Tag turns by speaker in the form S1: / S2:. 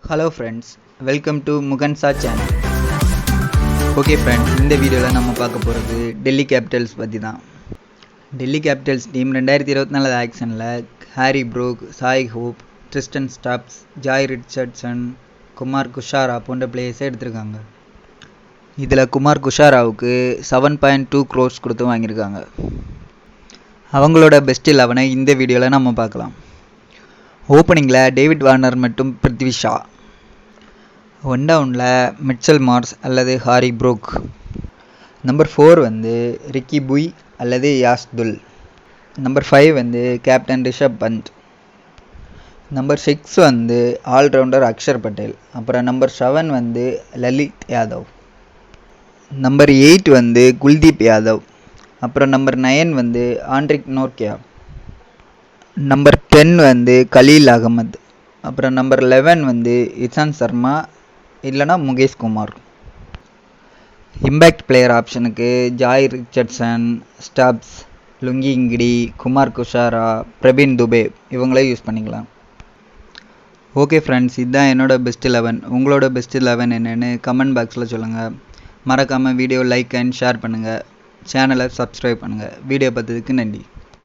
S1: Hello friends, welcome to Mugansa channel. Okay friends, இந்த வீடியோவில் நம்ம பார்க்க போகிறது டெல்லி கேபிட்டல்ஸ் பற்றி தான். டெல்லி கேபிட்டல்ஸ் டீம் 2024 ஆக்ஷனில் Harry Brook, Shai Hope, Tristan Stubbs, Jhye Richardson, Kumar Kushagra போன்ற பிளேயர்ஸை எடுத்திருக்காங்க. இதில் குமார் குஷாராவுக்கு 7.2 crores கொடுத்து வாங்கியிருக்காங்க. அவங்களோட பெஸ்ட் 11 இந்த வீடியோவில் நம்ம பார்க்கலாம். ஓப்பனிங்கில் டேவிட் வார்னர் மற்றும் பிருத்வி ஷா. ஒன் டவுனில் மிட்சல் மார்ஸ் அல்லது Harry Brook. Number 4 Ricky Bhui அல்லது Yash Dhull. Number 5 captain Rishabh Pant. Number 6 allrounder Axar Patel. அப்புறம் நம்பர் 7 லலித் யாதவ். நம்பர் 8 குல்தீப் யாதவ். அப்புறம் number 9 Anrich Nortje. Number 10 Khaleel Ahmed. அப்புறம் நம்பர் 11 இசான் சர்மா இல்லைனா முகேஷ் குமார். இம்பேக்ட் பிளேயர் ஆப்ஷனுக்கு Jhye Richardson, Stubbs, Lungi Ngidi, Kumar Kushagra, Praveen Dubey இவங்களே யூஸ் பண்ணிக்கலாம். ஓகே ஃப்ரெண்ட்ஸ், இதுதான் என்னோட பெஸ்ட் 11. உங்களோட பெஸ்ட் 11 என்னென்னு கமெண்ட் பாக்ஸில் சொல்லுங்கள். மறக்காமல் வீடியோ லைக் அண்ட் ஷேர் பண்ணுங்கள். சேனலை சப்ஸ்கிரைப் பண்ணுங்கள். வீடியோ பார்த்ததுக்கு நன்றி.